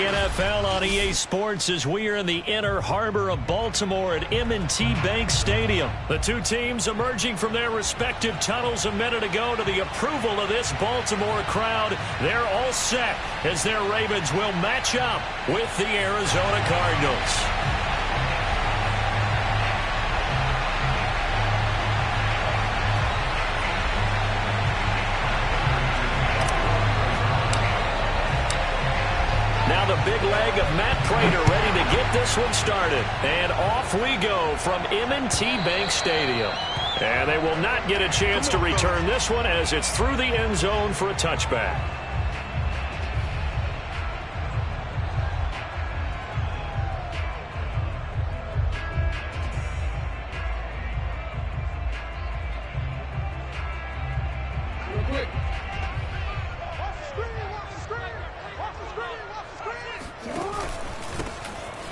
NFL on EA Sports as we are in the inner harbor of Baltimore at M&T Bank Stadium. The two teams emerging from their respective tunnels a minute ago to the approval of this Baltimore crowd. They're all set as their Ravens will match up with the Arizona Cardinals. Now the big leg of Matt Pratt ready to get this one started. And off we go from M&T Bank Stadium. And they will not get a chance to return this one as it's through the end zone for a touchback.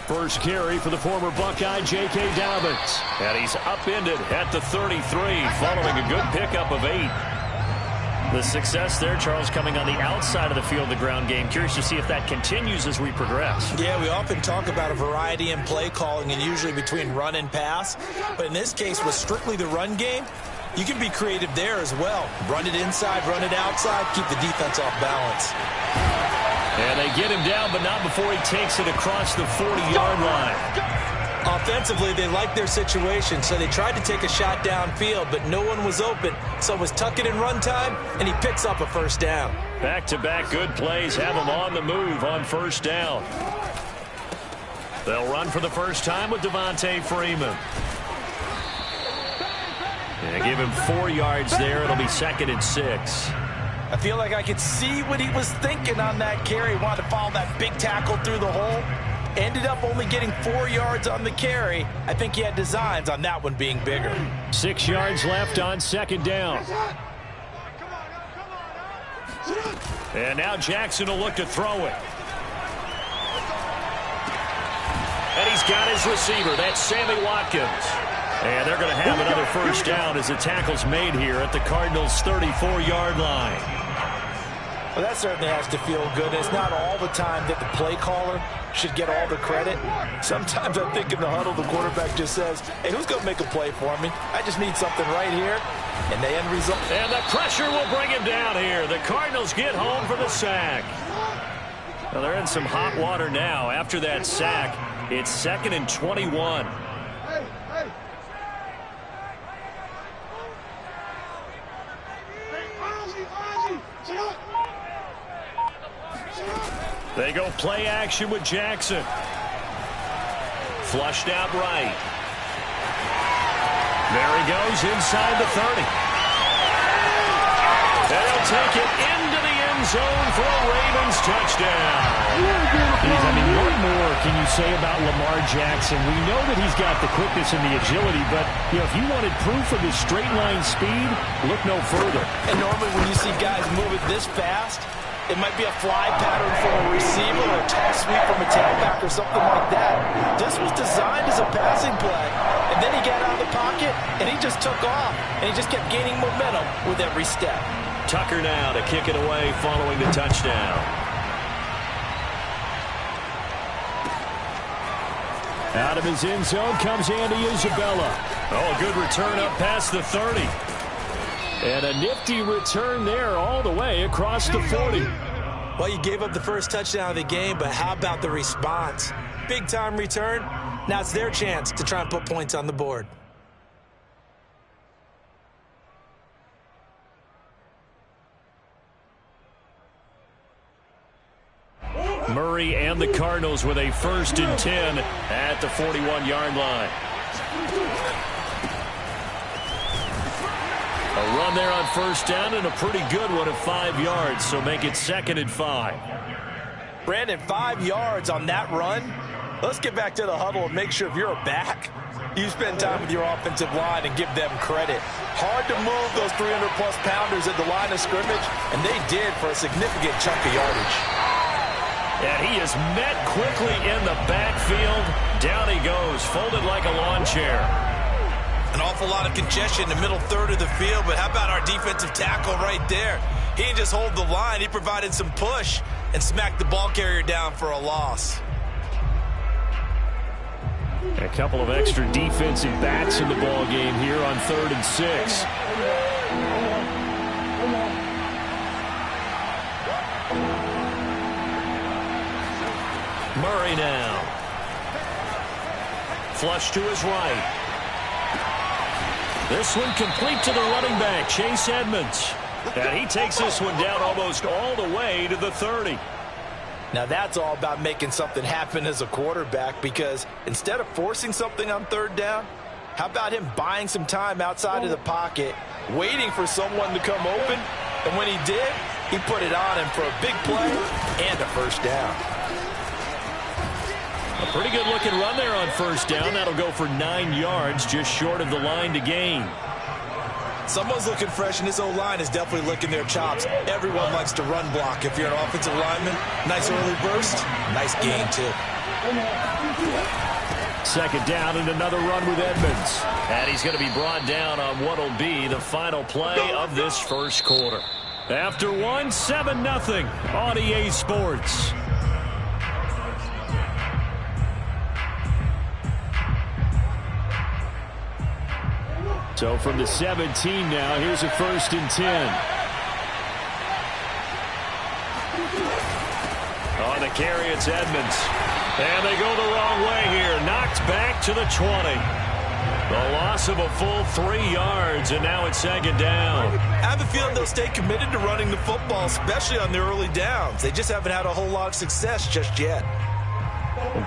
First carry for the former Buckeye, J.K. Dobbins. And he's upended at the 33 following a good pickup of 8. The success there, Charles, coming on the outside of the field, the ground game. Curious to see if that continues as we progress. Yeah, we often talk about a variety in play calling and usually between run and pass. But in this case, with strictly the run game, you can be creative there as well. Run it inside, run it outside, keep the defense off balance. And they get him down, but not before he takes it across the 40-yard line. Offensively, they like their situation, so they tried to take a shot downfield, but no one was open. So it was tuck it in run time, and he picks up a first down. Back-to-back good plays have him on the move on first down. They'll run for the first time with Devontae Freeman. And give him 4 yards there. It'll be 2nd and 6. I feel like I could see what he was thinking on that carry. Wanted to follow that big tackle through the hole. Ended up only getting 4 yards on the carry. I think he had designs on that one being bigger. 6 yards left on 2nd down. And now Jackson will look to throw it. And he's got his receiver. That's Sammy Watkins. And they're going to have another first down as the tackle's made here at the Cardinals' 34-yard line. Well, that certainly has to feel good. It's not all the time that the play caller should get all the credit. Sometimes I think in the huddle, the quarterback just says, hey, who's going to make a play for me? I just need something right here. And the end result. And the pressure will bring him down here. The Cardinals get home for the sack. Well, they're in some hot water now. After that sack, it's 2nd and 21. They go play action with Jackson. Flushed out right. There he goes inside the 30. They'll take it into the end zone for a Ravens touchdown. I mean, what more can you say about Lamar Jackson? We know that he's got the quickness and the agility, but if you wanted proof of his straight line speed, look no further. And normally when you see guys move it this fast, it might be a fly pattern from a receiver or a toss sweep from a tailback or something like that. This was designed as a passing play, and then he got out of the pocket, and he just took off, and he just kept gaining momentum with every step. Tucker now to kick it away following the touchdown. Out of his end zone comes Andy Isabella. Oh, a good return up past the 30. And a nifty return there all the way across the 40. Well, you gave up the first touchdown of the game, but how about the response? Big-time return. Now it's their chance to try and put points on the board. Murray and the Cardinals with a 1st and 10 at the 41-yard line. A run there on first down and a pretty good one of 5 yards, so make it 2nd and 5. Brandon, 5 yards on that run. Let's get back to the huddle and make sure if you're a back, you spend time with your offensive line and give them credit. Hard to move those 300-plus pounders at the line of scrimmage, and they did for a significant chunk of yardage. And he is met quickly in the backfield. Down he goes, folded like a lawn chair. An awful lot of congestion in the middle third of the field, but how about our defensive tackle right there? He didn't just hold the line. He provided some push and smacked the ball carrier down for a loss. A couple of extra defensive backs in the ball game here on 3rd and 6. Murray now. Flush to his right. This one complete to the running back, Chase Edmonds. And he takes this one down almost all the way to the 30. Now that's all about making something happen as a quarterback, because instead of forcing something on 3rd down, how about him buying some time outside of the pocket, waiting for someone to come open, and when he did, he put it on him for a big play and a 1st down. A pretty good looking run there on 1st down. That'll go for 9 yards, just short of the line to gain. Someone's looking fresh, and this O-line is definitely licking their chops. Everyone likes to run block. If you're an offensive lineman, nice early burst, nice gain too. 2nd down and another run with Edmonds. And he's going to be brought down on what'll be the final play of this 1st quarter. After 1, 7-0 on EA Sports. So from the 17 now, here's a 1st and 10. On the carry, it's Edmonds. And they go the wrong way here. Knocked back to the 20. The loss of a full 3 yards, and now it's 2nd down. I have a feeling they'll stay committed to running the football, especially on the early downs. They just haven't had a whole lot of success just yet.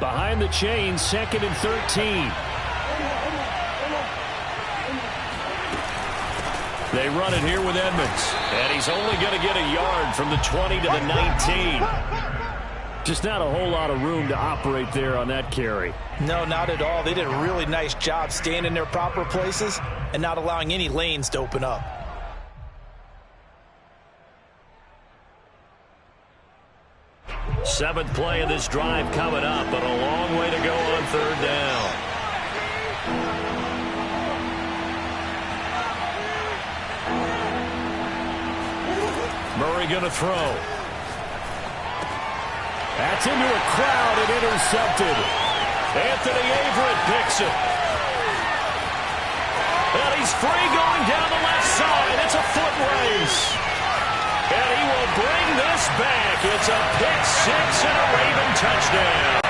Behind the chains, 2nd and 13. They run it here with Edmonds. And he's only going to get a yard from the 20 to the 19. Just not a whole lot of room to operate there on that carry. No, not at all. They did a really nice job staying in their proper places and not allowing any lanes to open up. Seventh play of this drive coming up, but a long way to go on 3rd down. Murray going to throw. That's into a crowd and intercepted. Anthony Averett picks it. And he's free going down the left side. It's a foot race. And he will bring this back. It's a pick 6 and a Raven touchdown.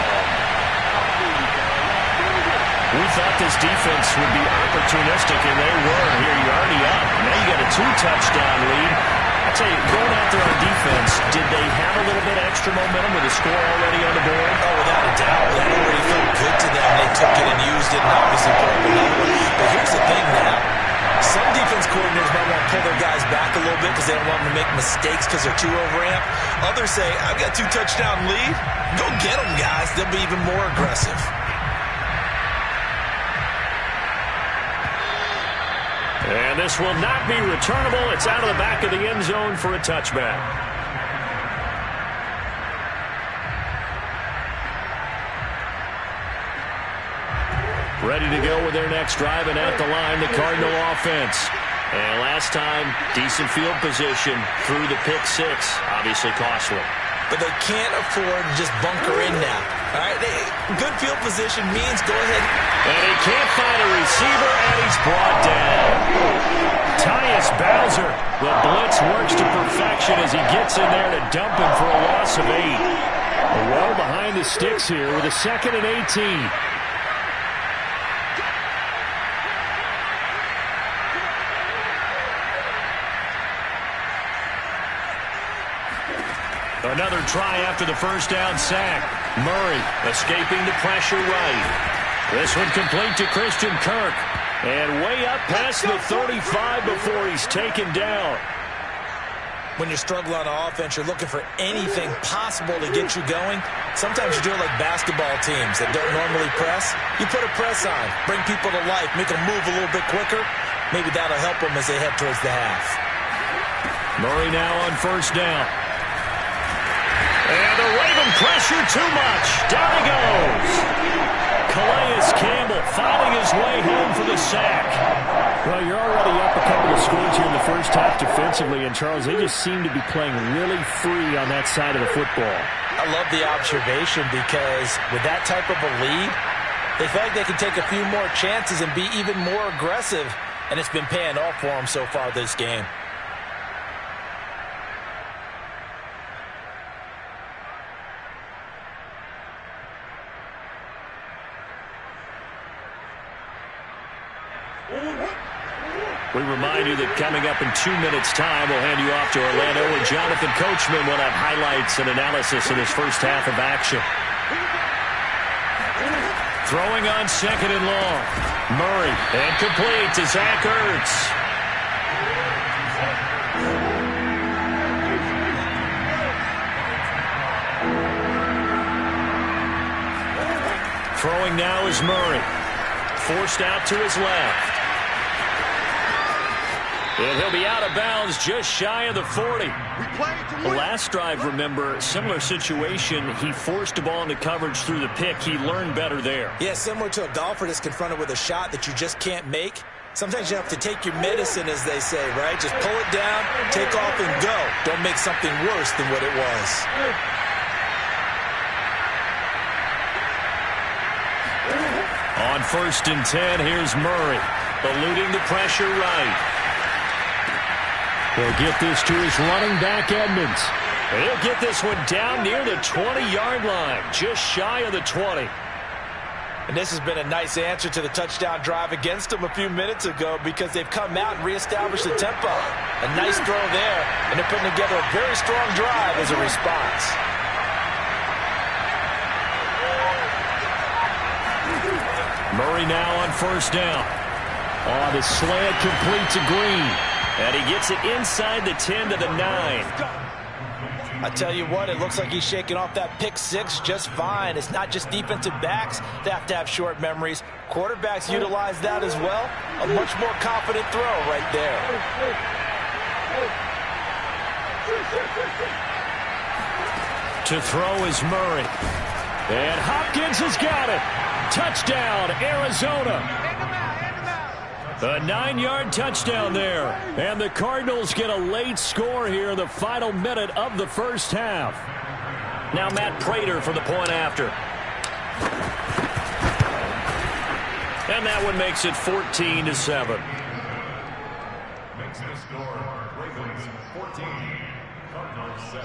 We thought this defense would be opportunistic, and they were. Here, you're already up. Now you got a 2-touchdown lead. I'll tell you, going after our defense, did they have a little bit of extra momentum with a score already on the board? Oh, without a doubt. That already felt good to them. They took it and used it and obviously put up another one. But here's the thing now. Some defense coordinators might want to pull their guys back a little bit because they don't want them to make mistakes because they're too overamped. Others say, I've got 2-touchdown lead. Go get them, guys. They'll be even more aggressive. And this will not be returnable. It's out of the back of the end zone for a touchback. Ready to go with their next drive, and at the line, the Cardinal offense. And last time, decent field position through the pick 6. Obviously costly. But they can't afford to just bunker in now. All right, good field position means go ahead. And he can't find a receiver, and he's brought down. Tyus Bowser, the blitz works to perfection as he gets in there to dump him for a loss of 8. Well behind the sticks here with a 2nd and 18. Another try after the 1st down sack. Murray escaping the pressure right. This one complete to Christian Kirk. And way up past the 35 before he's taken down. When you struggle on offense, you're looking for anything possible to get you going. Sometimes you do it like basketball teams that don't normally press. You put a press on, bring people to life, make them move a little bit quicker. Maybe that'll help them as they head towards the half. Murray now on 1st down. And the Raven pressure too much. Down he goes. Calais Campbell finding his way home for the sack. Well, you're already up a couple of scores here in the first half defensively, and Charles, they just seem to be playing really free on that side of the football. I love the observation because with that type of a lead, they feel like they can take a few more chances and be even more aggressive, and it's been paying off for them so far this game. We remind you that coming up in 2 minutes' time, we'll hand you off to Orlando, and Jonathan Coachman will have highlights and analysis in his first half of action. Throwing on second and long. Murray, and complete to Zach Ertz. Throwing now is Murray. Forced out to his left. And he'll be out of bounds just shy of the 40. The last drive, remember, similar situation. He forced the ball into coverage through the pick. He learned better there. Yeah, similar to a golfer that's confronted with a shot that you just can't make. Sometimes you have to take your medicine, as they say, right? Just pull it down, take off, and go. Don't make something worse than what it was. On 1st and 10, here's Murray, eluding the pressure right. He'll get this to his running back, Edmonds. He'll get this one down near the 20-yard line, just shy of the 20. And this has been a nice answer to the touchdown drive against them a few minutes ago because they've come out and reestablished the tempo. A nice throw there, and they're putting together a very strong drive as a response. Murray now on 1st down. Oh, the slant complete to Green. And he gets it inside the 10 to the 9. I tell you what, it looks like he's shaking off that pick six just fine. It's not just defensive backs that have to have short memories. Quarterbacks utilize that as well. A much more confident throw right there. To throw is Murray. And Hopkins has got it. Touchdown, Arizona. A 9-yard touchdown there. And the Cardinals get a late score here in the final minute of the first half. Now Matt Prater for the point after. And that one makes it 14-7. Makes the score, Ravens 14, Cardinals 7.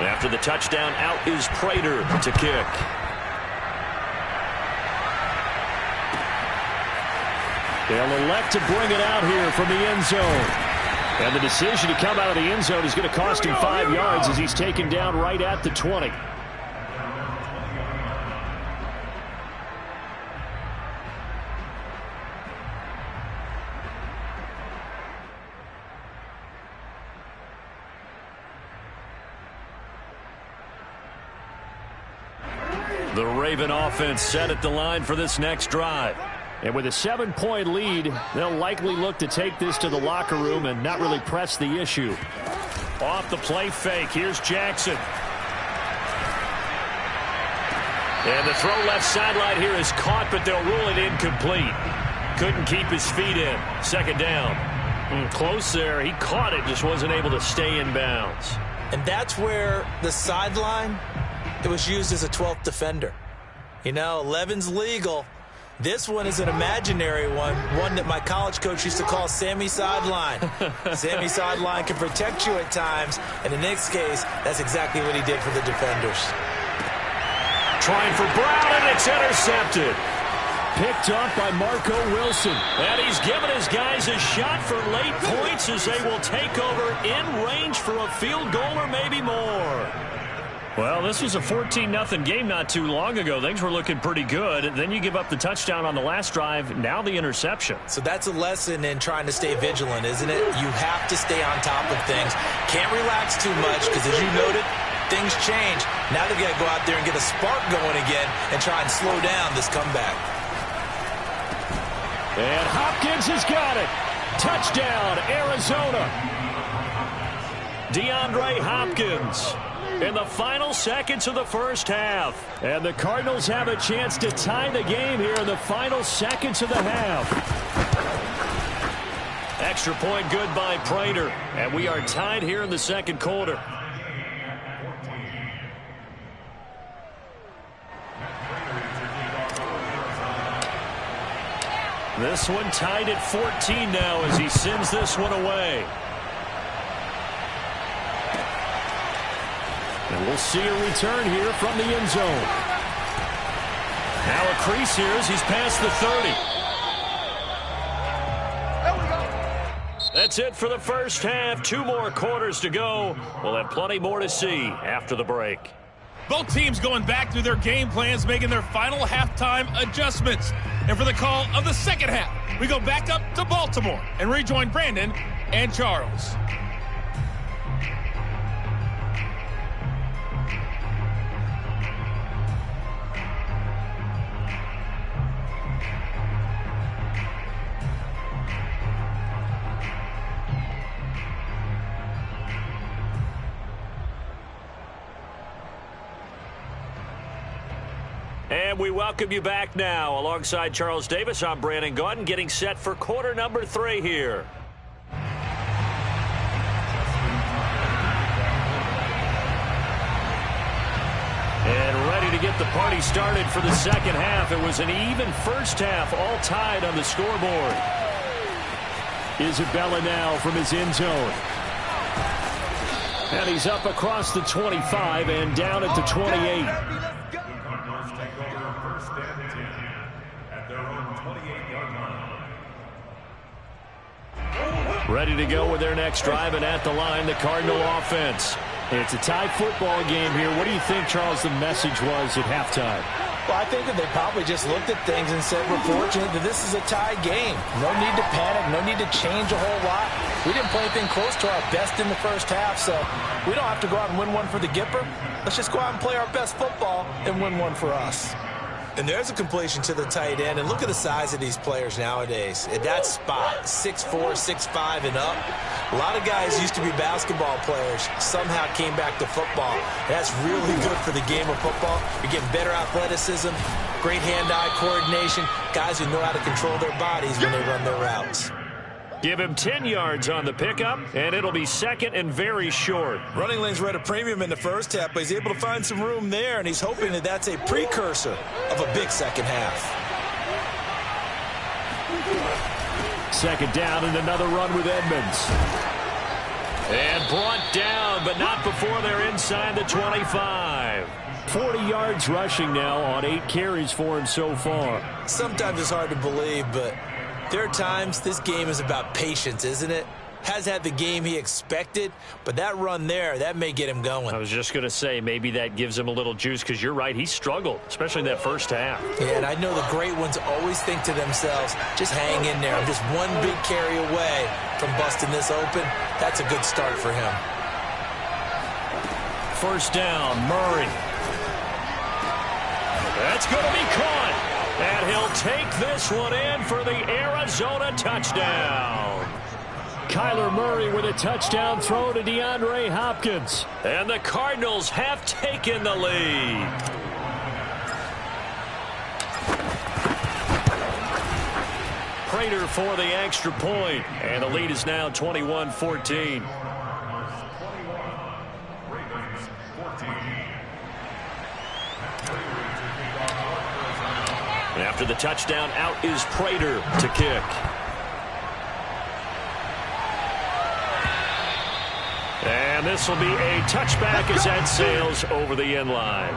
After the touchdown, out is Prater to kick. They'll elect to bring it out here from the end zone. And the decision to come out of the end zone is going to cost him 5 yards as he's taken down right at the 20. The Raven offense set at the line for this next drive. And with a 7-point lead, they'll likely look to take this to the locker room and not really press the issue. Off the play fake, here's Jackson. And the throw left sideline here is caught, but they'll rule it incomplete. Couldn't keep his feet in. 2nd down. Close there. He caught it, just wasn't able to stay in bounds. And that's where the sideline, it was used as a 12th defender. You know, 11's legal. This one is an imaginary one that my college coach used to call Sammy Sideline. Sammy Sideline can protect you at times, and in this case, that's exactly what he did for the defenders. Trying for Brown, and it's intercepted. Picked up by Marco Wilson. And he's given his guys a shot for late points as they will take over in range for a field goal or maybe more. Well, this was a 14-0 game not too long ago. Things were looking pretty good. Then you give up the touchdown on the last drive. Now the interception. So that's a lesson in trying to stay vigilant, isn't it? You have to stay on top of things. Can't relax too much because, as you noted, things change. Now they've got to go out there and get a spark going again and try and slow down this comeback. And Hopkins has got it. Touchdown, Arizona. DeAndre Hopkins in the final seconds of the first half. And the Cardinals have a chance to tie the game here in the final seconds of the half. Extra point good by Prater. And we are tied here in the second quarter. This one tied at 14 now as he sends this one away. And we'll see a return here from the end zone. Now a crease here as he's past the 30. That's it for the first half. 2 more quarters to go. We'll have plenty more to see after the break. Both teams going back through their game plans, making their final halftime adjustments. And for the call of the second half, we go back up to Baltimore and rejoin Brandon and Charles. And we welcome you back now. Alongside Charles Davis, I'm Brandon Gaudin, getting set for quarter number 3 here. And ready to get the party started for the second half. It was an even first half, all tied on the scoreboard. Isabella now from his end zone. And he's up across the 25 and down at the 28. Ready to go with their next drive, and at the line, the Cardinal offense. It's a tie football game here. What do you think, Charles, the message was at halftime? Well, I think that they probably just looked at things and said, we're fortunate that this is a tie game. No need to panic, no need to change a whole lot. We didn't play anything close to our best in the first half, so we don't have to go out and win one for the Gipper. Let's just go out and play our best football and win one for us. And there's a completion to the tight end. And look at the size of these players nowadays. At that spot, 6'4", 6'5", and up. A lot of guys used to be basketball players, somehow came back to football. That's really good for the game of football. You're getting better athleticism, great hand-eye coordination, guys who know how to control their bodies when they run their routes. Give him 10 yards on the pickup, and it'll be second and very short. Running lanes were at a premium in the first half, but he's able to find some room there, and he's hoping that that's a precursor of a big second half. Second down and another run with Edmonds. And brought down, but not before they're inside the 25. 40 yards rushing now on 8 carries for him so far. Sometimes it's hard to believe, but there are times this game is about patience, isn't it? Has had the game he expected, but that run there, that may get him going. I was just going to say, maybe that gives him a little juice, because you're right, he struggled, especially in that first half. Yeah, and I know the great ones always think to themselves, just hang in there. I'm just one big carry away from busting this open. That's a good start for him. First down, Murray. That's going to be caught. And he'll take this one in for the Arizona touchdown. Kyler Murray with a touchdown throw to DeAndre Hopkins. And the Cardinals have taken the lead. Prater for the extra point. And the lead is now 21-14. After the touchdown, out is Prater to kick. And this will be a touchback as that sails over the end line.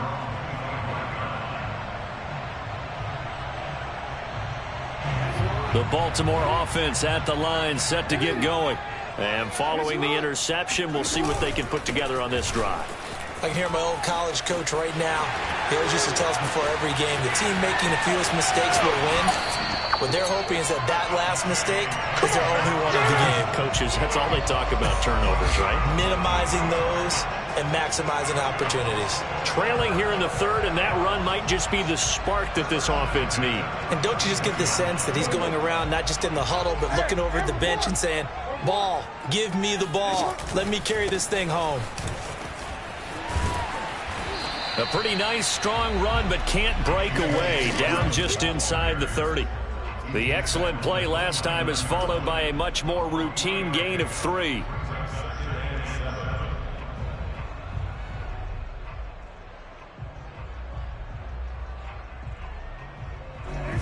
The Baltimore offense at the line, set to get going. And following the interception, we'll see what they can put together on this drive. I can hear my old college coach right now. He always used to tell us before every game, the team making the fewest mistakes will win. What they're hoping is that that last mistake is their only one of the game. Coaches, that's all they talk about, turnovers, right? Minimizing those and maximizing opportunities. Trailing here in the third, and that run might just be the spark that this offense needs. And don't you just get the sense that he's going around not just in the huddle, but looking over at the bench and saying, Ball. Give me the ball. Let me carry this thing home. A pretty nice, strong run, but can't break away. Down just inside the 30. The excellent play last time is followed by a much more routine gain of 3.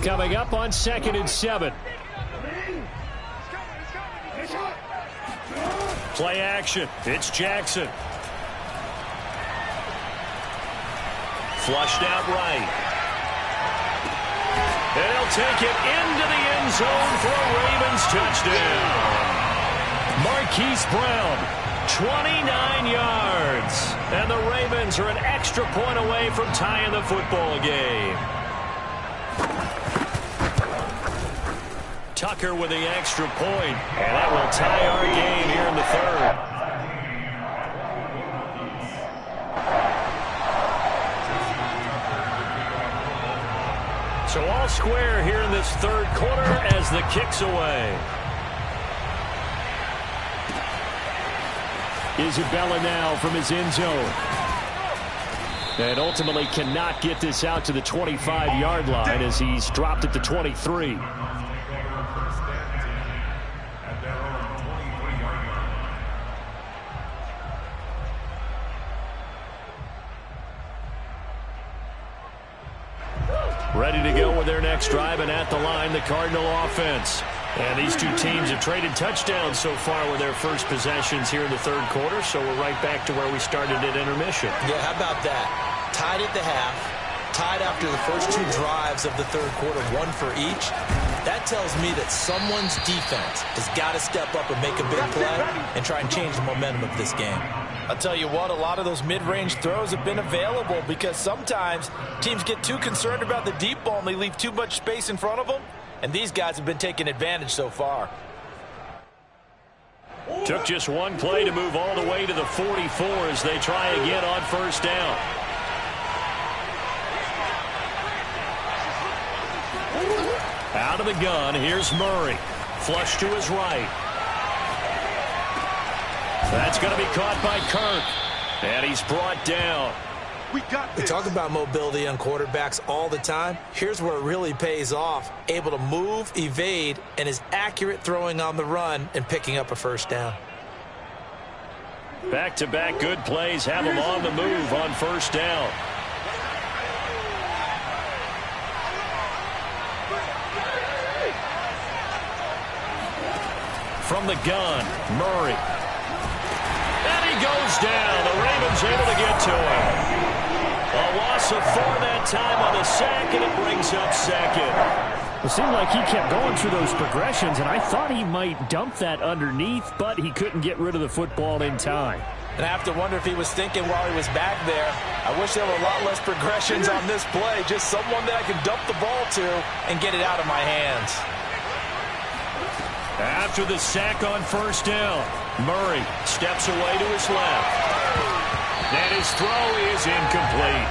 Coming up on 2nd and 7. Play action. It's Jackson. Flushed out right. And he'll take it into the end zone for a Ravens touchdown. Marquise Brown, 29 yards. And the Ravens are an extra point away from tying the football game. Tucker with the extra point, and that will tie our game here in the 3rd. So all square here in this 3rd quarter as the kick's away. Isabella now from his end zone. And ultimately cannot get this out to the 25-yard line as he's dropped at the 23. Ready to go with their next drive, and at the line, the Cardinal offense. And these two teams have traded touchdowns so far with their first possessions here in the 3rd quarter, so we're right back to where we started at intermission. Yeah, how about that? Tied at the half, tied after the first 2 drives of the 3rd quarter, 1 for each. That tells me that someone's defense has got to step up and make a big play and try and change the momentum of this game. I'll tell you what, a lot of those mid-range throws have been available because sometimes teams get too concerned about the deep ball and they leave too much space in front of them, and these guys have been taking advantage so far. Took just one play to move all the way to the 44 as they try again on 1st down. Out of the gun, here's Murray. Flush to his right. That's going to be caught by Kirk. And he's brought down. We talk about mobility on quarterbacks all the time. Here's where it really pays off. Able to move, evade, and is accurate throwing on the run and picking up a 1st down. Back-to-back good plays have him on the move on 1st down. From the gun, Murray. And he goes down. The Ravens able to get to him. A loss of 4 that time on the sack, and it brings up 2nd. It seemed like he kept going through those progressions, and I thought he might dump that underneath, but he couldn't get rid of the football in time. And I have to wonder if he was thinking while he was back there, I wish there were a lot less progressions on this play, just someone that I can dump the ball to and get it out of my hands. After the sack on 1st down, Murray steps away to his left. And his throw is incomplete.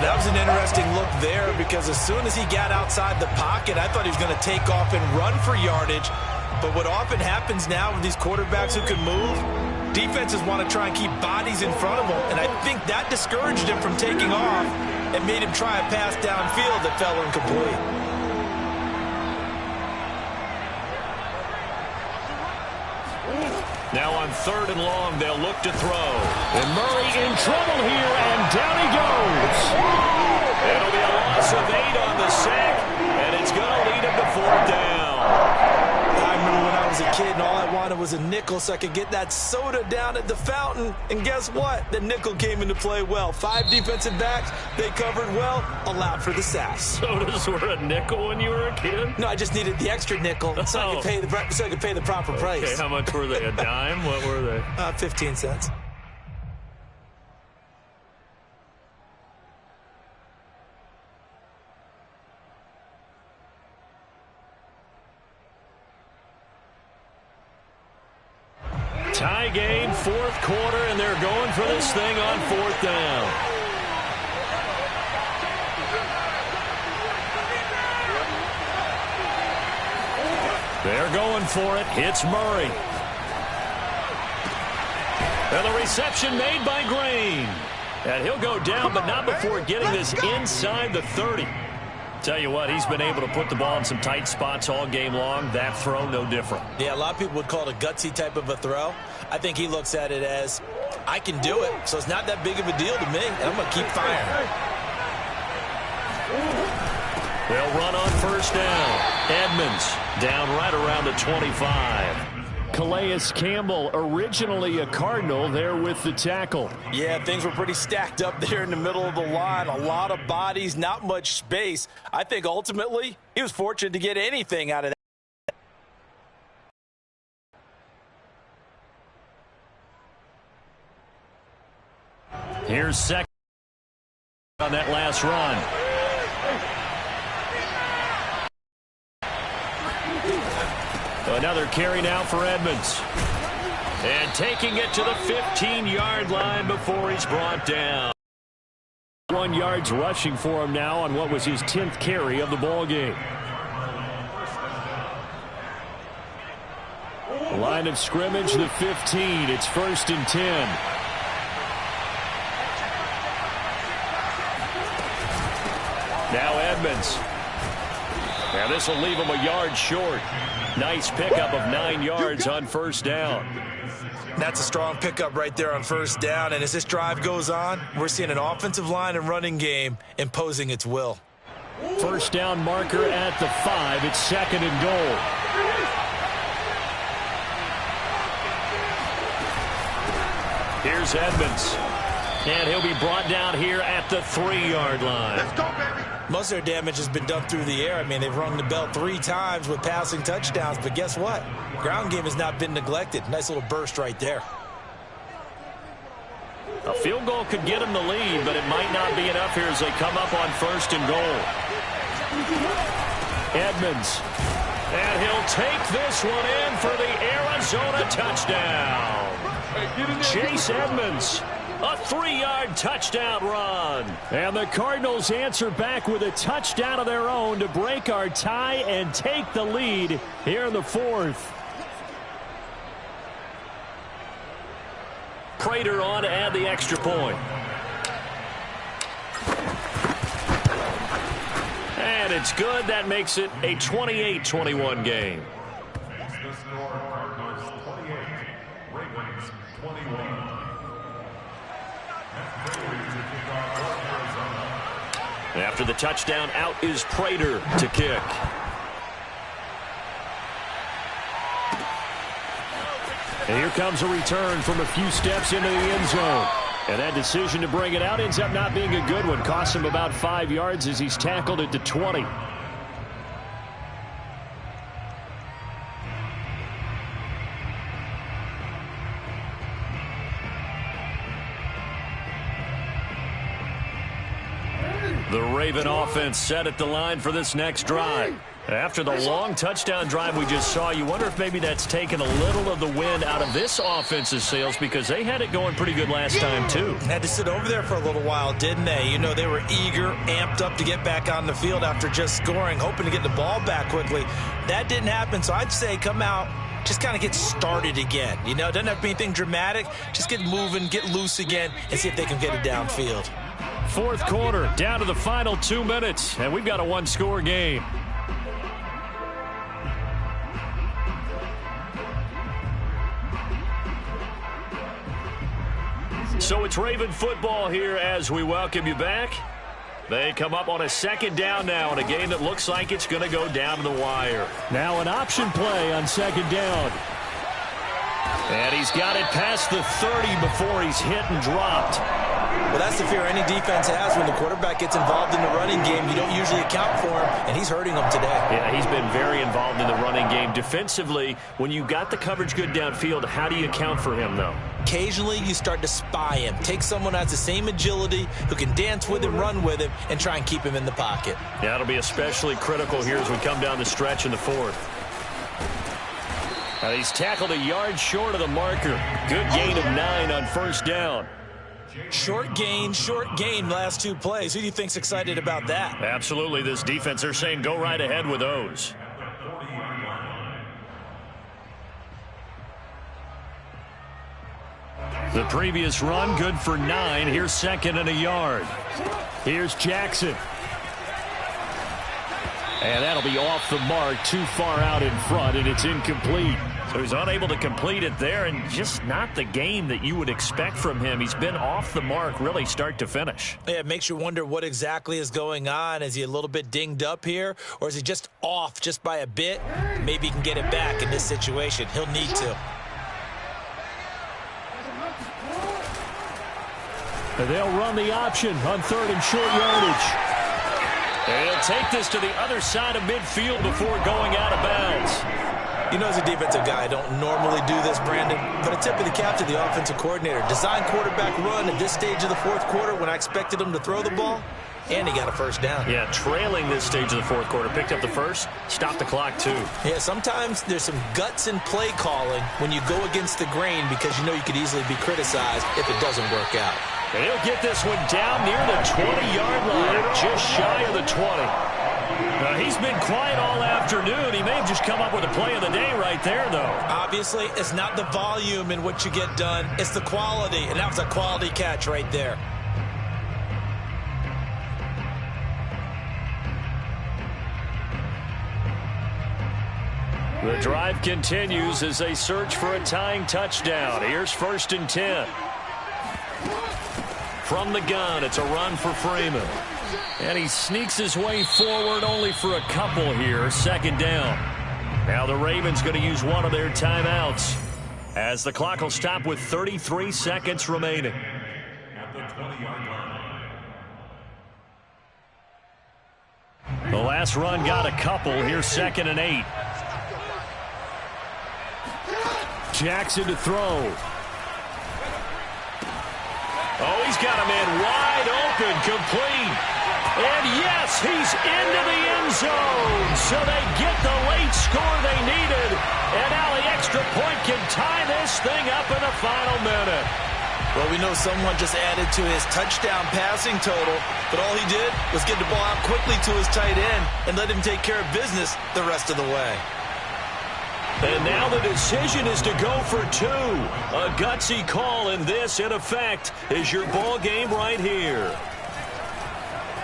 That was an interesting look there because as soon as he got outside the pocket, I thought he was going to take off and run for yardage. But what often happens now with these quarterbacks who can move, defenses want to try and keep bodies in front of them. And I think that discouraged him from taking off and made him try a pass downfield that fell incomplete. Now on 3rd and long, they'll look to throw. And Murray in trouble here, and down he goes. It'll be a loss of 8 on the sack, and it's going to lead him to 4th down. I remember when I was a kid and all I wanted was a nickel so I could get that soda down at the fountain. And guess what? The nickel came into play well. 5 defensive backs, they covered well, allowed for the sack. Sodas were a nickel when you were a kid? No, I just needed the extra nickel so I could pay the proper price. Okay, how much were they? A dime? What were they? 15 cents. Tie game, 4th quarter, and they're going for this thing on 4th down. They're going for it. It's Murray. And the reception made by Green. And he'll go down, but not before getting this inside the 30. Tell you what, he's been able to put the ball in some tight spots all game long. That throw, no different. Yeah, a lot of people would call it a gutsy type of a throw. I think he looks at it as, I can do it, so it's not that big of a deal to me, and I'm going to keep firing. They'll run on first down. Edmonds down right around the 25. Calais Campbell, originally a Cardinal, there with the tackle. Yeah, things were pretty stacked up there in the middle of the line. A lot of bodies, not much space. I think ultimately he was fortunate to get anything out of that. Here's second on that last run. Another carry now for Edmonds. And taking it to the 15-yard line before he's brought down. 1 yards rushing for him now on what was his 10th carry of the ball game. Line of scrimmage, the 15. It's 1st and 10. Now Edmonds. Now this will leave him a yard short. Nice pickup of 9 yards on first down. That's a strong pickup right there on first down, and as this drive goes on, we're seeing an offensive line and running game imposing its will. First down marker at the 5. It's 2nd and goal. Here's Edmonds. And he'll be brought down here at the 3-yard line. Let's go, baby. Most of their damage has been done through the air. I mean, they've rung the bell 3 times with passing touchdowns, but guess what? Ground game has not been neglected. Nice little burst right there. A field goal could get him the lead, but it might not be enough here as they come up on 1st and goal. Edmonds. And he'll take this one in for the Arizona touchdown. Chase Edmonds. A 3-yard touchdown run. And the Cardinals answer back with a touchdown of their own to break our tie and take the lead here in the 4th. Prater on to add the extra point. And it's good. That makes it a 28-21 game. The score, Cardinals 28, Ravens 21. After the touchdown, out is Prater to kick. And here comes a return from a few steps into the end zone. And that decision to bring it out ends up not being a good one. Costs him about 5 yards as he's tackled at the 20. The Raven offense set at the line for this next drive. After the long touchdown drive we just saw, you wonder if maybe that's taken a little of the wind out of this offense's sails because they had it going pretty good last time, too. Had to sit over there for a little while, didn't they? You know, they were eager, amped up to get back on the field after just scoring, hoping to get the ball back quickly. That didn't happen, so I'd say come out, just kind of get started again. You know, doesn't have to be anything dramatic. Just get moving, get loose again, and see if they can get it downfield. 4th quarter, down to the final 2 minutes, and we've got a 1-score game. So it's Raven football here as we welcome you back. They come up on a 2nd down now in a game that looks like it's going to go down to the wire. Now an option play on 2nd down. And he's got it past the 30 before he's hit and dropped. Well, that's the fear any defense has when the quarterback gets involved in the running game. You don't usually account for him, and he's hurting them today. Yeah, he's been very involved in the running game. Defensively, when you got the coverage good downfield, how do you account for him, though? Occasionally, you start to spy him. Take someone who has the same agility, who can dance with him, run with him, and try and keep him in the pocket. Yeah, it'll be especially critical here as we come down the stretch in the 4th. He's tackled a yard short of the marker. Good gain of 9 on 1st down. Short gain, last 2 plays. Who do you think's excited about that? Absolutely. This defense, they're saying go right ahead with those. The previous run, good for 9. Here's 2nd and a yard. Here's Jackson. And that'll be off the mark, too far out in front, and it's incomplete. So he's unable to complete it there, and just not the game that you would expect from him. He's been off the mark, really, start to finish. Yeah, it makes you wonder what exactly is going on. Is he a little bit dinged up here, or is he just off just by a bit? Maybe he can get it back in this situation. He'll need to. And they'll run the option on 3rd and short yardage. And he'll take this to the other side of midfield before going out of bounds. You know, as a defensive guy, I don't normally do this, Brandon, but a tip of the cap to the offensive coordinator. Design quarterback run at this stage of the 4th quarter when I expected him to throw the ball, and he got a first down. Yeah, trailing this stage of the 4th quarter. Picked up the first, stopped the clock, too. Yeah, sometimes there's some guts in play calling when you go against the grain because you know you could easily be criticized if it doesn't work out. And he'll get this one down near the 20-yard line, just shy of the 20. He's been quiet all afternoon. He may have just come up with a play of the day right there, though. Obviously, it's not the volume in what you get done. It's the quality, and that was a quality catch right there. The drive continues as they search for a tying touchdown. Here's 1st and 10. From the gun, it's a run for Freeman. And he sneaks his way forward only for a couple here. 2nd down. Now the Ravens going to use one of their timeouts as the clock will stop with 33 seconds remaining. At the 20-yard line. The last run got a couple. Here's 2nd and 8. Jackson to throw. Oh, he's got a man wide open, complete. And yes, he's into the end zone. So they get the late score they needed. And now the extra point can tie this thing up in the final minute. Well, we know someone just added to his touchdown passing total, but all he did was get the ball out quickly to his tight end and let him take care of business the rest of the way. And now the decision is to go for 2. A gutsy call, and this, in effect, is your ball game right here.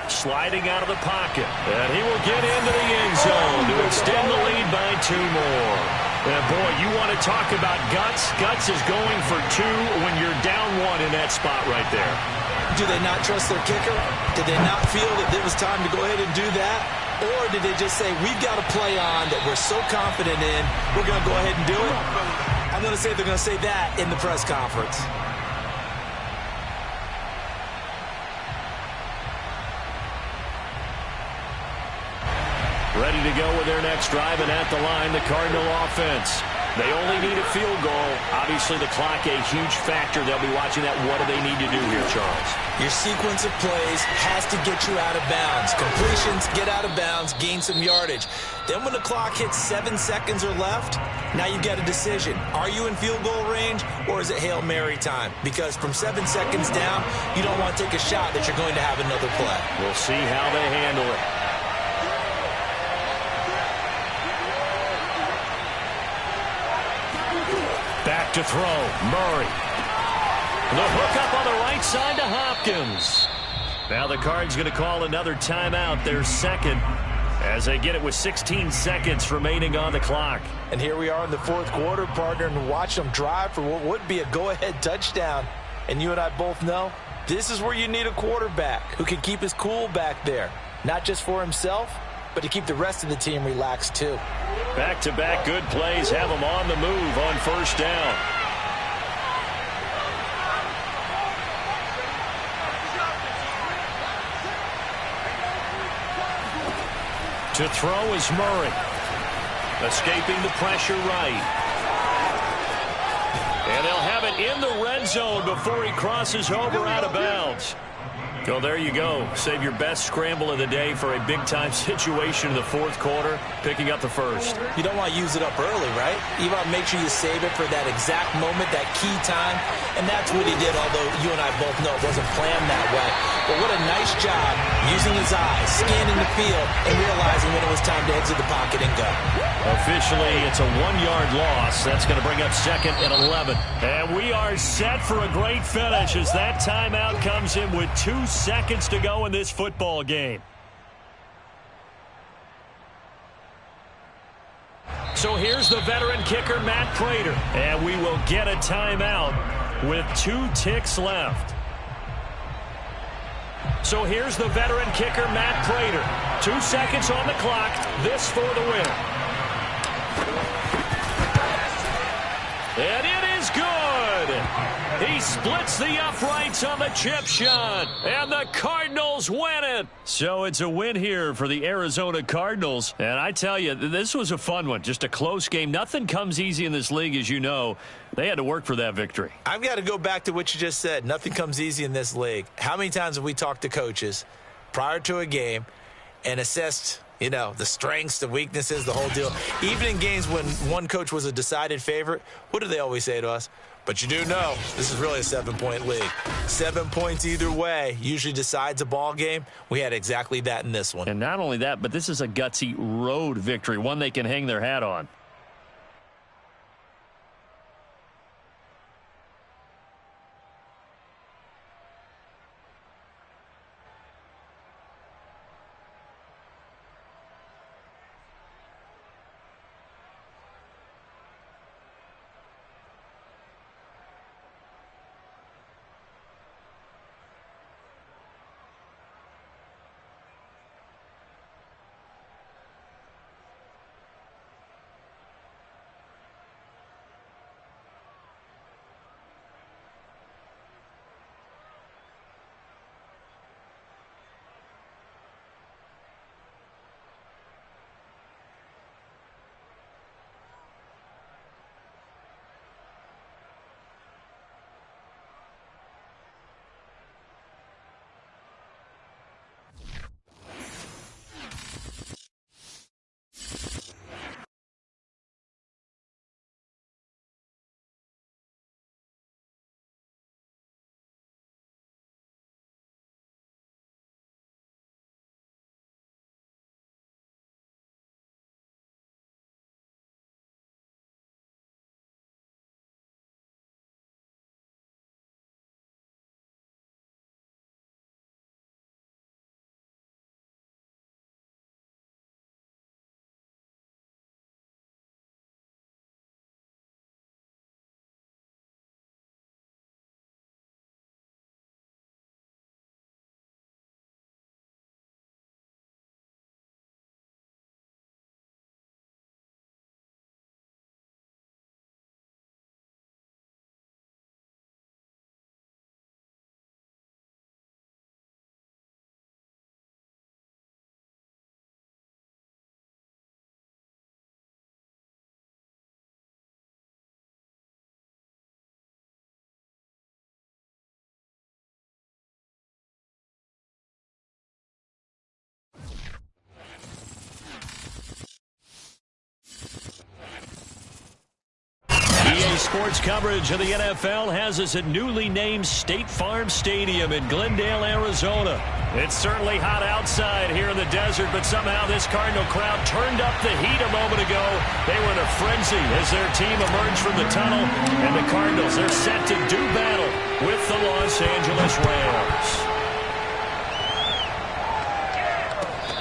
Sliding out of the pocket, and he will get into the end zone to extend the lead by 2 more. And boy, you want to talk about guts. Guts is going for 2 when you're down 1 in that spot right there. Do they not trust their kicker? Did they not feel that it was time to go ahead and do that? Or did they just say, we've got a play on that we're so confident in, we're going to go ahead and do it? I'm going to say they're going to say that in the press conference. Ready to go with their next drive, and at the line, the Cardinal offense. They only need a field goal. Obviously, the clock a huge factor. They'll be watching that. What do they need to do here, Charles? Your sequence of plays has to get you out of bounds. Completions, get out of bounds, gain some yardage. Then when the clock hits 7 seconds or left, now you've got a decision. Are you in field goal range, or is it Hail Mary time? Because from 7 seconds down, you don't want to take a shot that you're going to have another play. We'll see how they handle it. Back to throw, Murray. The hook up on the right side to Hopkins. Now the Cards going to call another timeout, their 2nd, as they get it with 16 seconds remaining on the clock. And here we are in the 4th quarter, partner, and watch them drive for what would be a go-ahead touchdown. And you and I both know this is where you need a quarterback who can keep his cool back there, not just for himself, but to keep the rest of the team relaxed too. Back-to-back good plays have them on the move on 1st down. To throw is Murray. Escaping the pressure right. And they'll have it in the red zone before he crosses over out of bounds. Well, there you go. Save your best scramble of the day for a big-time situation in the fourth quarter, picking up the first. You don't want to use it up early, right? You want to make sure you save it for that exact moment, that key time. And that's what he did, although you and I both know it wasn't planned that way. But what a nice job using his eyes, scanning the field, and realizing when it was time to exit the pocket and go. Officially, it's a 1-yard loss. That's going to bring up second and 11. And we are set for a great finish as that timeout comes in with 2 seconds to go in this football game. So here's the veteran kicker, Matt Pratt, and we will get a timeout with 2 ticks left. So here's the veteran kicker, Matt Pratt. 2 seconds on the clock. This for the win. And it is good. He splits the uprights on the chip shot. And the Cardinals win it. So it's a win here for the Arizona Cardinals. And I tell you, this was a fun one. Just a close game. Nothing comes easy in this league, as you know. They had to work for that victory. I've got to go back to what you just said. Nothing comes easy in this league. How many times have we talked to coaches prior to a game and assessed, you know, the strengths, the weaknesses, the whole deal? Even in games when one coach was a decided favorite, what do they always say to us? But you do know this is really a 7-point league. 7 points either way usually decides a ball game. We had exactly that in this one. And not only that, but this is a gutsy road victory, one they can hang their hat on. EA Sports coverage of the NFL has us at newly named State Farm Stadium in Glendale, Arizona. It's certainly hot outside here in the desert, but somehow this Cardinal crowd turned up the heat a moment ago. They were in a frenzy as their team emerged from the tunnel, and the Cardinals are set to do battle with the Los Angeles Rams.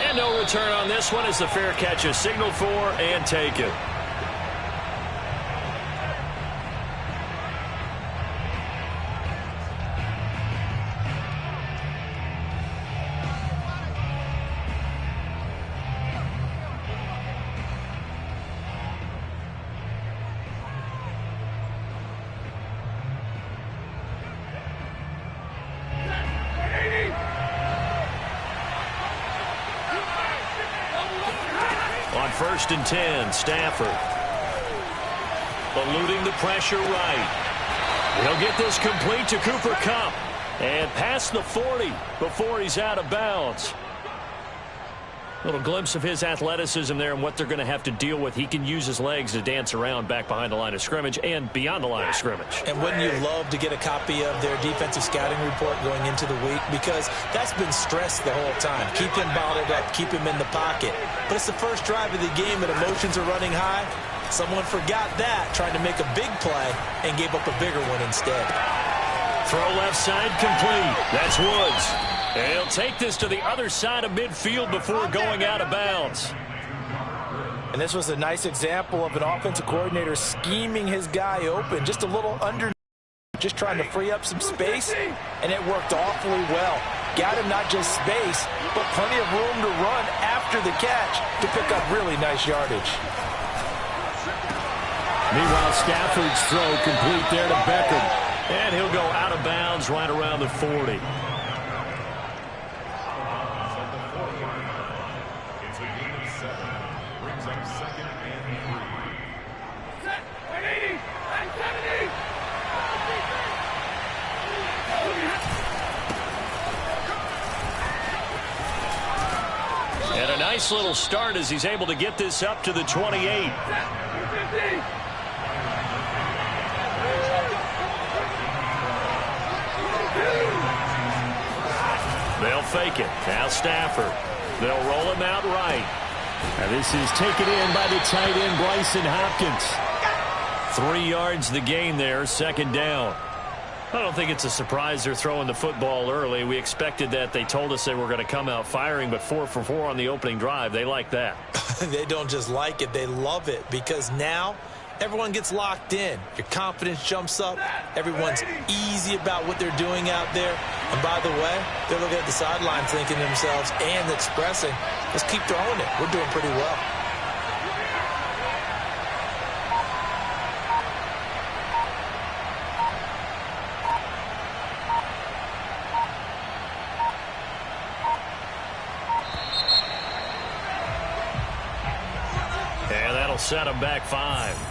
And no return on this one as the fair catch is signaled for and taken. First and 10, Stafford. Eluding the pressure right. He'll get this complete to Cooper Kupp. And past the 40 before he's out of bounds. Little glimpse of his athleticism there and what they're going to have to deal with. He can use his legs to dance around back behind the line of scrimmage and beyond the line of scrimmage. And wouldn't you love to get a copy of their defensive scouting report going into the week? Because that's been stressed the whole time. Keep him bottled up, keep him in the pocket. But it's the first drive of the game and emotions are running high. Someone forgot that, trying to make a big play and gave up a bigger one instead. Throw left side complete. That's Woods. And he'll take this to the other side of midfield before going out of bounds. And this was a nice example of an offensive coordinator scheming his guy open. Just a little under, just trying to free up some space, and it worked awfully well. Got him not just space, but plenty of room to run after the catch to pick up really nice yardage. Meanwhile, Stafford's throw complete there to Beckham. And he'll go out of bounds right around the 40. And a nice little start as he's able to get this up to the 28. They'll fake it. Now Stafford. They'll roll him out right. And this is taken in by the tight end, Bryson Hopkins. 3 yards the gain there, second down. I don't think it's a surprise they're throwing the football early. We expected that. They told us they were going to come out firing, but 4 for 4 on the opening drive. They like that. They don't just like it, they love it, because now everyone gets locked in. Your confidence jumps up. Everyone's easy about what they're doing out there. And by the way, they're looking at the sidelines thinking to themselves and expressing, let's keep throwing it. We're doing pretty well. And that'll set them back 5.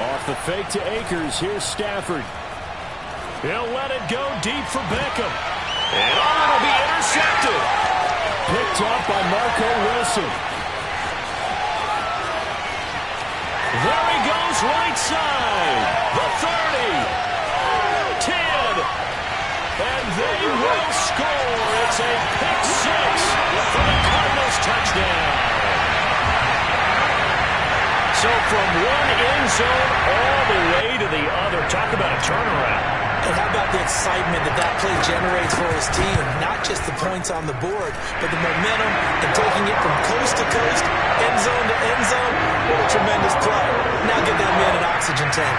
Off the fake to Akers. Here's Stafford. He'll let it go deep for Beckham. And it'll be intercepted. Picked up by Marco Wilson. There he goes, right side. The 30. 10. And they will score. It's a pick 6 for the Cardinals touchdown. So from one end zone all the way to the other. Talk about a turnaround. And how about the excitement that play generates for his team? Not just the points on the board, but the momentum and taking it from coast to coast, end zone to end zone. What a tremendous play. Now get that man an oxygen tank.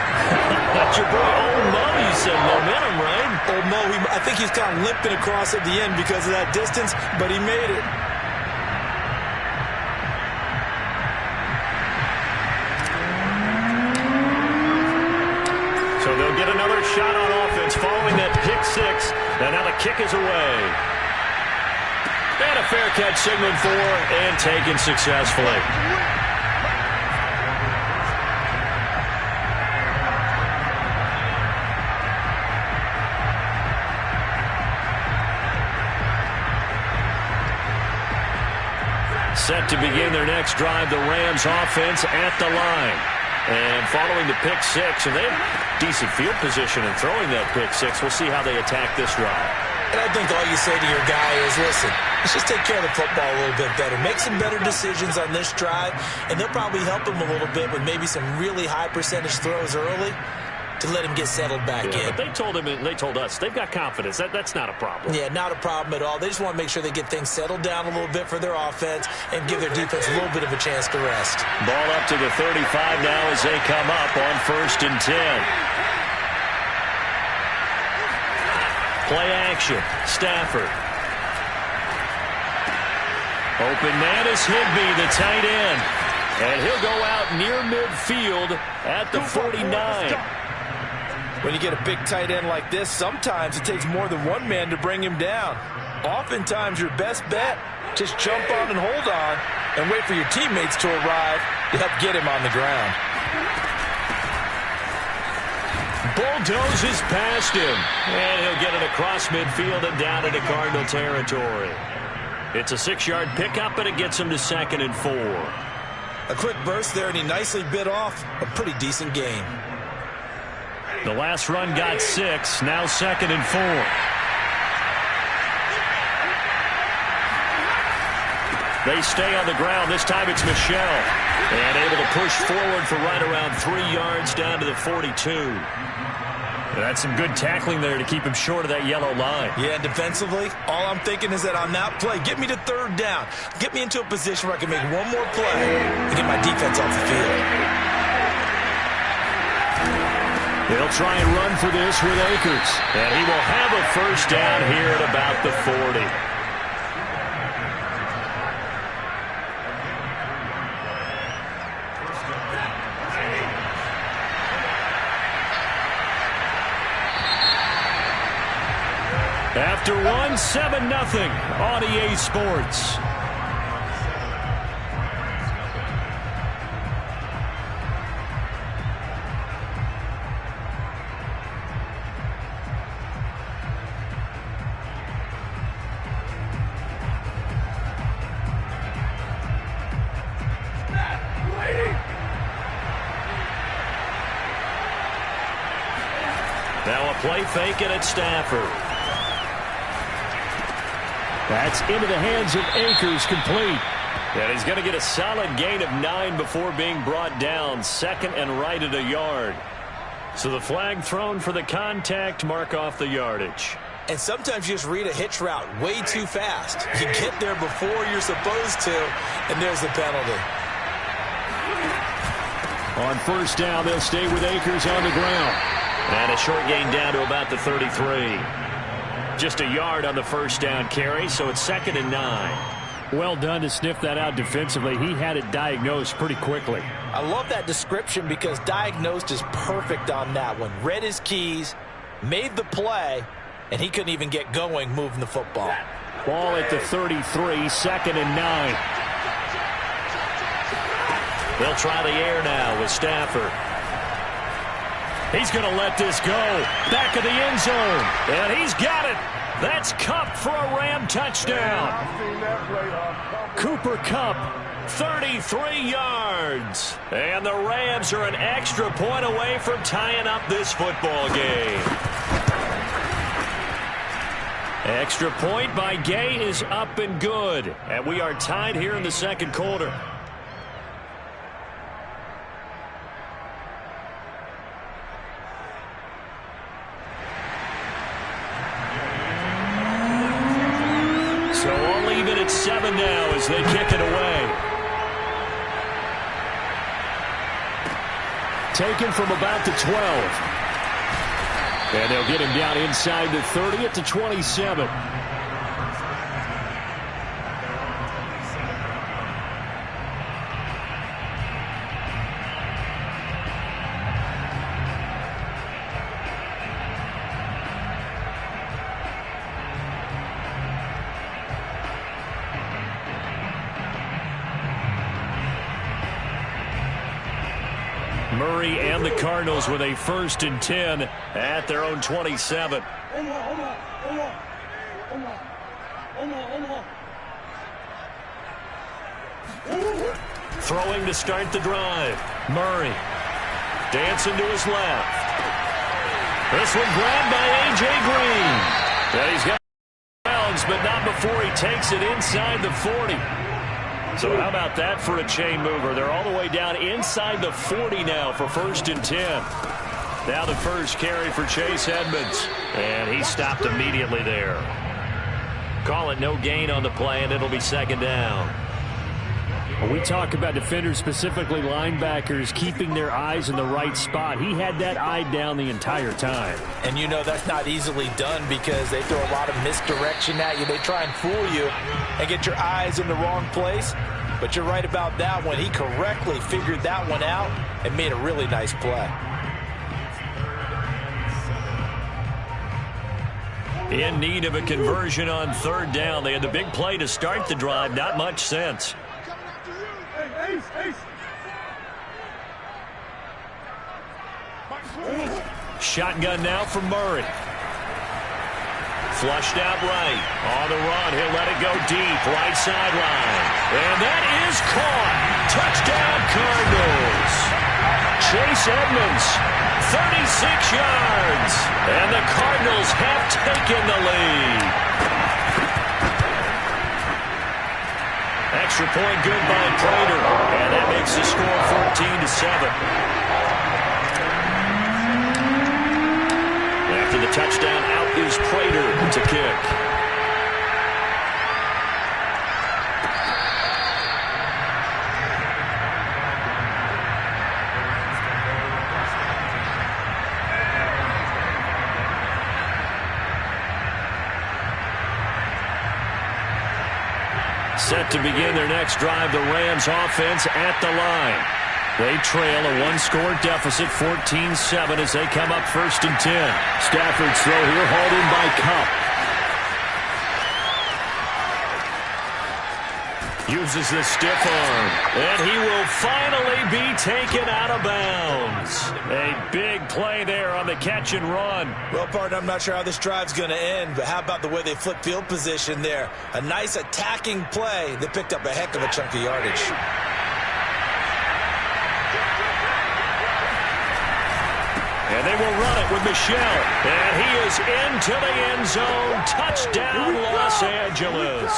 That's your boy, Old Mo. You said momentum, right? Old Mo, I think he's kind of limping across at the end because of that distance, but he made it. So they'll get another shot on offense following that pick 6. And now the kick is away. And a fair catch signaled for and taken successfully. Set to begin their next drive, the Rams offense at the line. And following the pick 6, and they have decent field position in throwing that pick 6. We'll see how they attack this drive. And I think all you say to your guy is, listen, let's just take care of the football a little bit better. Make some better decisions on this drive, and they'll probably help him a little bit with maybe some really high percentage throws early to let him get settled back in. But they told him, and they told us, they've got confidence. That's not a problem. Yeah, not a problem at all. They just want to make sure they get things settled down a little bit for their offense and give their defense a little bit of a chance to rest. Ball up to the 35 now as they come up on 1st and 10. Play action. Stafford. Open man is Higbee, the tight end. And he'll go out near midfield at the 49. When you get a big tight end like this, sometimes it takes more than one man to bring him down. Oftentimes, your best bet, just jump on and hold on and wait for your teammates to arrive to help get him on the ground. Bulldozes past him, and he'll get it across midfield and down into Cardinal territory. It's a 6-yard pickup, and it gets him to 2nd and 4. A quick burst there, and he nicely bit off a pretty decent gain. The last run got 6, now 2nd and 4. They stay on the ground. This time it's Michel. And able to push forward for right around 3 yards down to the 42. That's some good tackling there to keep him short of that yellow line. Yeah, and defensively, all I'm thinking is that on that play, get me to 3rd down. Get me into a position where I can make one more play and get my defense off the field. They'll try and run for this with Akers. And he will have a 1st down here at about the 40. After 1, 7-0 on EA Sports. Now a play fake and it's Stafford. That's into the hands of Akers, complete. And he's going to get a solid gain of 9 before being brought down. 2nd and right at a yard. So the flag thrown for the contact, mark off the yardage. And sometimes you just read a hitch route way too fast. You get there before you're supposed to, and there's the penalty. On 1st down, they'll stay with Akers on the ground. And a short gain down to about the 33. Just a yard on the 1st down carry, so it's 2nd and 9. Well done to sniff that out defensively. He had it diagnosed pretty quickly. I love that description because diagnosed is perfect on that one. Read his keys, made the play, and he couldn't even get going moving the football. Ball at the 33, 2nd and 9. They'll try the air now with Stafford. He's going to let this go. Back of the end zone. And he's got it. That's Kupp for a Ram touchdown. Cooper Kupp, 33 yards. And the Rams are an extra point away from tying up this football game. Extra point by Gay is up and good. And we are tied here in the 2nd quarter. So all even at 7 now as they kick it away. Taken from about the 12. And they'll get him down inside the 30 at the 27. Murray and the Cardinals with a 1st and 10 at their own 27. Throwing to start the drive. Murray dancing to his left. This one grabbed by A.J. Green. And he's got bounds, but not before he takes it inside the 40. So how about that for a chain mover? They're all the way down inside the 40 now for 1st and 10. Now the first carry for Chase Edmonds. And he stopped immediately there. Call it no gain on the play, and it'll be 2nd down. We talk about defenders, specifically linebackers, keeping their eyes in the right spot. He had that eye down the entire time. And you know that's not easily done because they throw a lot of misdirection at you. They try and fool you and get your eyes in the wrong place. But you're right about that one. He correctly figured that one out and made a really nice play. In need of a conversion on third down. They had the big play to start the drive. Not much sense. Shotgun now for Murray. Flushed out right. On the run. He'll let it go deep. Right sideline. And that is caught. Touchdown Cardinals. Chase Edmonds, 36 yards. And the Cardinals have taken the lead. Extra point good by Prater. And that makes the score 14-7. After the touchdown, out is Prater to kick. Set to begin their next drive, the Rams offense at the line. They trail a one-score deficit, 14-7, as they come up 1st and 10. Stafford's throw here, hauled in by Kupp. Uses the stiff arm, and he will finally be taken out of bounds. A big play there on the catch and run. Well, partner, I'm not sure how this drive's going to end, but how about the way they flip field position there? A nice attacking play that picked up a heck of a chunk of yardage. And they will run it with Michel. And he is into the end zone. Touchdown, Los Angeles.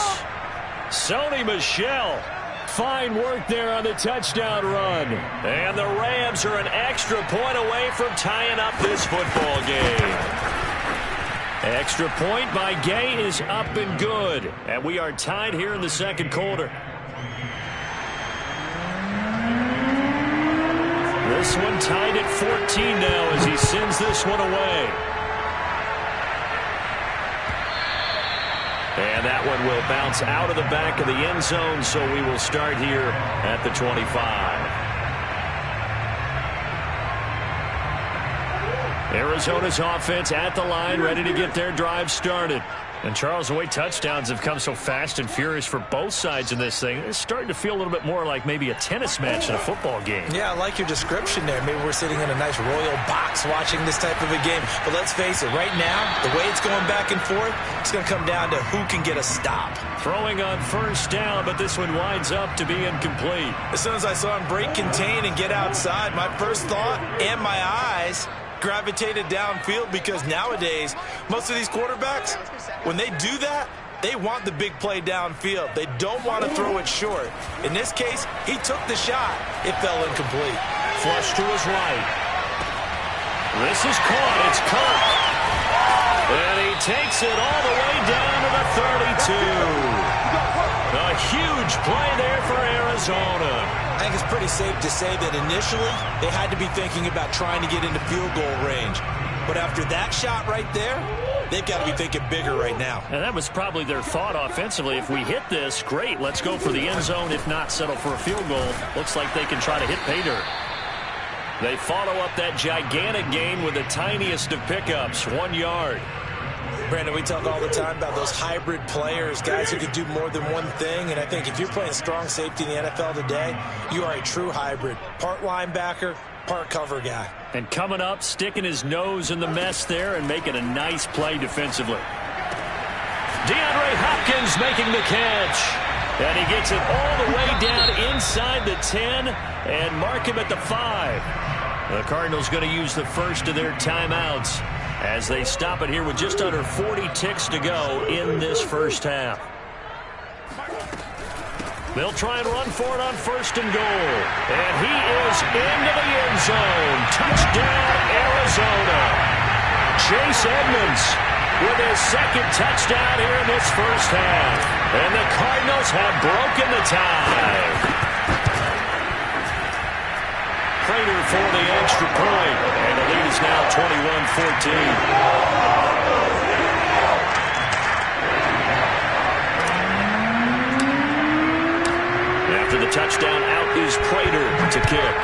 Sony Michel. Fine work there on the touchdown run. And the Rams are an extra point away from tying up this football game. Extra point by Gay is up and good. And we are tied here in the second quarter. This one tied at 14 now as he sends this one away. And that one will bounce out of the back of the end zone, so we will start here at the 25. Arizona's offense at the line, ready to get their drive started. And, Charles, the way touchdowns have come so fast and furious for both sides in this thing, it's starting to feel a little bit more like maybe a tennis match in a football game. Yeah, I like your description there. Maybe we're sitting in a nice royal box watching this type of a game. But let's face it, right now, the way it's going back and forth, it's going to come down to who can get a stop. Throwing on first down, but this one winds up to be incomplete. As soon as I saw him break contain and get outside, my first thought and my eyes gravitated downfield, because nowadays, most of these quarterbacks, when they do that, they want the big play downfield. They don't want to throw it short. In this case, he took the shot. It fell incomplete. Flush to his right. This is caught. It's Kirk. And he takes it all the way down to the 32. A huge play there for Arizona. I think it's pretty safe to say that initially they had to be thinking about trying to get into field goal range. But after that shot right there, they've got to be thinking bigger right now. And that was probably their thought offensively. If we hit this, great, let's go for the end zone. If not, settle for a field goal. Looks like they can try to hit pay dirt. They follow up that gigantic gain with the tiniest of pickups, 1 yard. Brandon, we talk all the time about those hybrid players, guys who could do more than one thing. And I think if you're playing strong safety in the NFL today, you are a true hybrid. Part linebacker, part cover guy. And coming up, sticking his nose in the mess there and making a nice play defensively. DeAndre Hopkins making the catch. And he gets it all the way down inside the 10 and mark him at the 5. The Cardinals going to use the first of their timeouts as they stop it here with just under 40 ticks to go in this first half. They'll try and run for it on first and goal. And he is into the end zone. Touchdown, Arizona. Chase Edmonds with his second touchdown here in this first half. And the Cardinals have broken the tie. for the extra point. And the lead is now 21-14. After the touchdown, out is Prater to kick.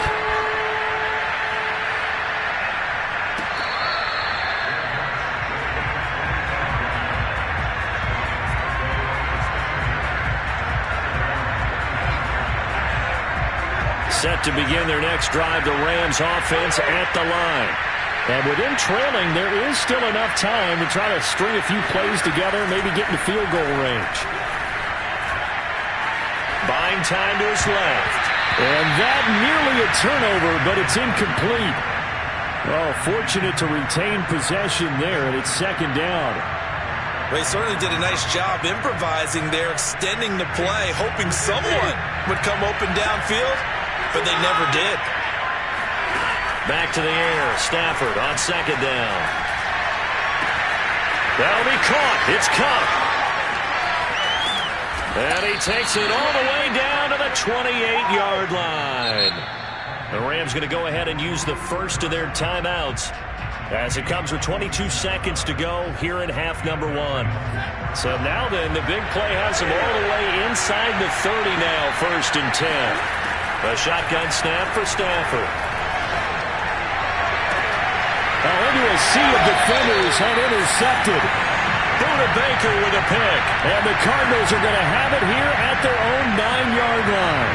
Set to begin their next drive, the Rams offense at the line. And with them trailing, there is still enough time to try to string a few plays together, maybe get in the field goal range. Buying time to his left. And that nearly a turnover, but it's incomplete. Well, fortunate to retain possession there, and it's second down. They certainly did a nice job improvising there, extending the play, hoping someone would come open downfield, but they never did. Back to the air. Stafford on second down. That'll be caught. It's caught. And he takes it all the way down to the 28-yard line. The Rams going to go ahead and use the first of their timeouts as it comes with 22 seconds to go here in half number one. So now then, the big play has him all the way inside the 30 now, 1st and 10. A shotgun snap for Stafford. Now into a sea of defenders and intercepted. Buda Baker with a pick. And the Cardinals are going to have it here at their own 9-yard line.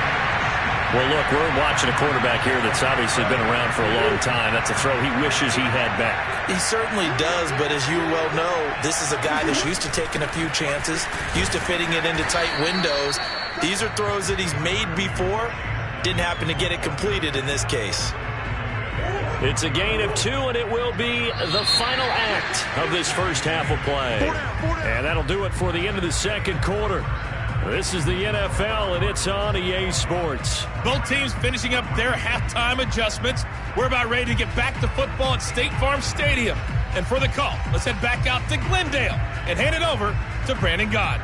Well, look, we're watching a quarterback here that's obviously been around for a long time. That's a throw he wishes he had back. He certainly does, but as you well know, this is a guy that's used to taking a few chances, used to fitting it into tight windows. These are throws that he's made before. Didn't happen to get it completed in this case. It's a gain of 2, and it will be the final act of this first half of play. And that'll do it for the end of the second quarter. This is the NFL, and it's on EA Sports. Both teams finishing up their halftime adjustments. We're about ready to get back to football at State Farm Stadium. And for the call, let's head back out to Glendale and hand it over to Brandon Gaud.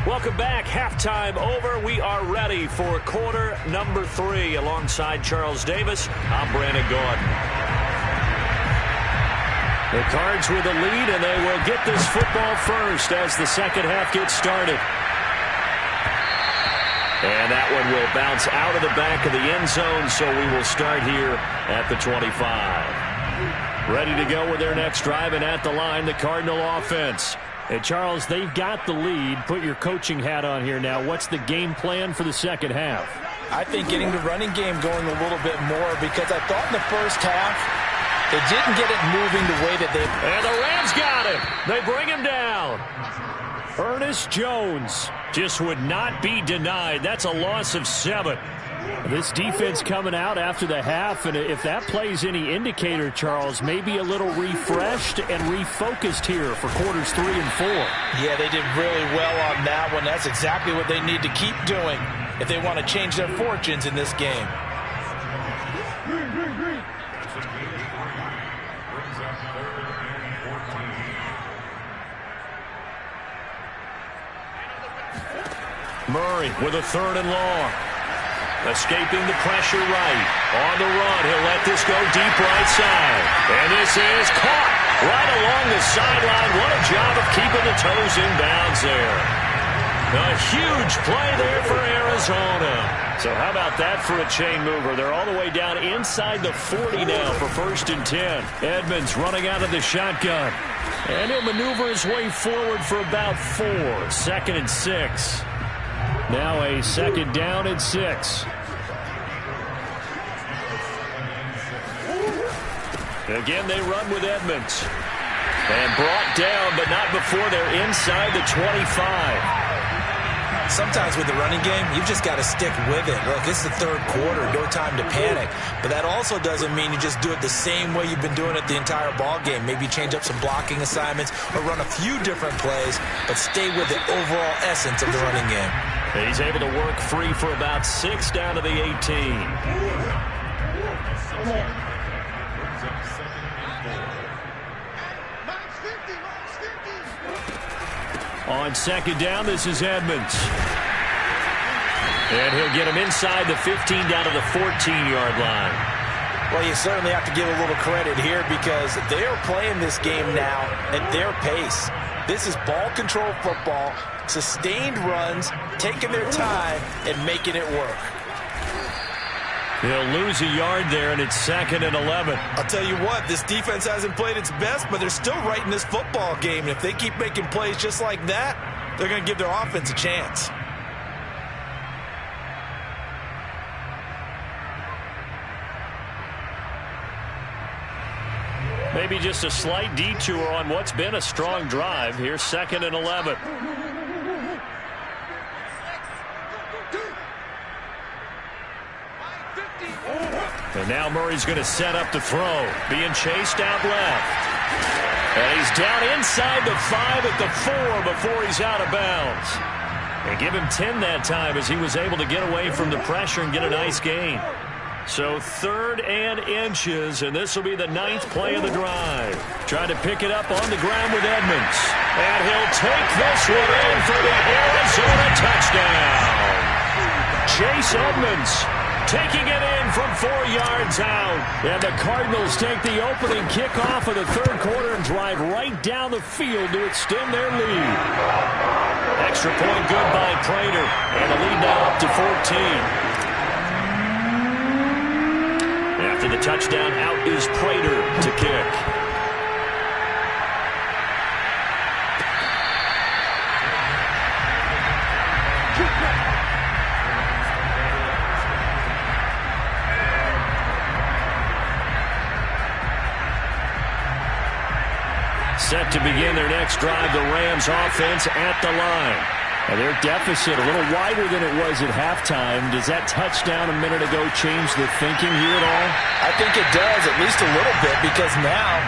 Welcome back. Halftime over. We are ready for quarter number 3. Alongside Charles Davis, I'm Brandon Gaud. The Cards with the lead, and they will get this football first as the second half gets started. And that one will bounce out of the back of the end zone, so we will start here at the 25. Ready to go with their next drive, and at the line, the Cardinal offense. Hey, Charles, they've got the lead. Put your coaching hat on here now. What's the game plan for the second half? I think getting the running game going a little bit more, because I thought in the first half they didn't get it moving the way that they... And the Rams got him. They bring him down. Ernest Jones just would not be denied. That's a loss of 7. This defense coming out after the half, and if that plays any indicator, Charles, maybe a little refreshed and refocused here for quarters 3 and 4. Yeah, they did really well on that one. That's exactly what they need to keep doing if they want to change their fortunes in this game. Murray with a 3rd and long. Escaping the pressure right. On the run, he'll let this go deep right side. And this is caught right along the sideline. What a job of keeping the toes in bounds there. A huge play there for Arizona. So how about that for a chain mover? They're all the way down inside the 40 now for 1st and 10. Edmonds running out of the shotgun. And he'll maneuver his way forward for about 4. 2nd and 6. Now a 2nd down and 6. Again, they run with Edmonds. And brought down, but not before they're inside the 25. Sometimes with the running game, you've just got to stick with it. Look, it's the 3rd quarter, no time to panic. But that also doesn't mean you just do it the same way you've been doing it the entire ball game. Maybe change up some blocking assignments or run a few different plays, but stay with the overall essence of the running game. He's able to work free for about 6 down to the 18. On 2nd down, this is Edmonds. And he'll get him inside the 15 down to the 14-yard line. Well, you certainly have to give a little credit here because they are playing this game now at their pace. This is ball control football, sustained runs, taking their time and making it work. He'll lose a yard there, and it's 2nd and 11. I'll tell you what, this defense hasn't played its best, but they're still right in this football game. And if they keep making plays just like that, they're going to give their offense a chance. Maybe just a slight detour on what's been a strong drive. Here's 2nd and 11. And now Murray's going to set up to throw. Being chased out left. And he's down inside the 5 at the 4 before he's out of bounds. And give him 10 that time as he was able to get away from the pressure and get a nice gain. So 3rd and inches, and this will be the 9th play of the drive. Trying to pick it up on the ground with Edmonds. And he'll take this one in for the Arizona touchdown. Chase Edmonds taking it in from 4 yards out. And the Cardinals take the opening kickoff of the 3rd quarter and drive right down the field to extend their lead. Extra point good by Prater. And the lead now up to 14. After the touchdown, out is Prater to kick. Set to begin their next drive, the Rams offense at the line. And their deficit a little wider than it was at halftime. Does that touchdown a minute ago change the thinking here at all? I think it does, at least a little bit, because now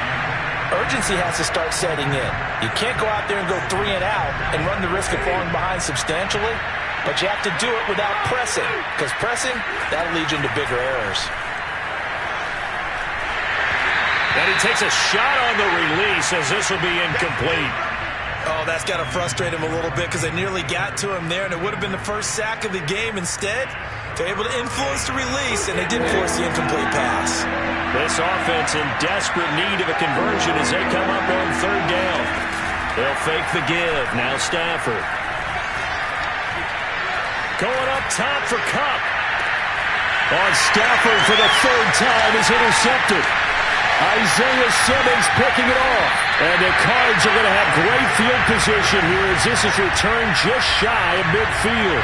urgency has to start setting in. You can't go out there and go 3 and out and run the risk of falling behind substantially, but you have to do it without pressing, because pressing, that'll lead you into bigger errors. And he takes a shot on the release as this will be incomplete. Oh, that's got to frustrate him a little bit because they nearly got to him there, and it would have been the first sack of the game. Instead, they're able to influence the release, and they did force the incomplete pass. This offense in desperate need of a conversion as they come up on 3rd down. They'll fake the give. Now Stafford. Going up top for Kupp. On Stafford for the 3rd time is intercepted. Isaiah Simmons picking it off. And the Cards are going to have great field position here as this is returned just shy of midfield.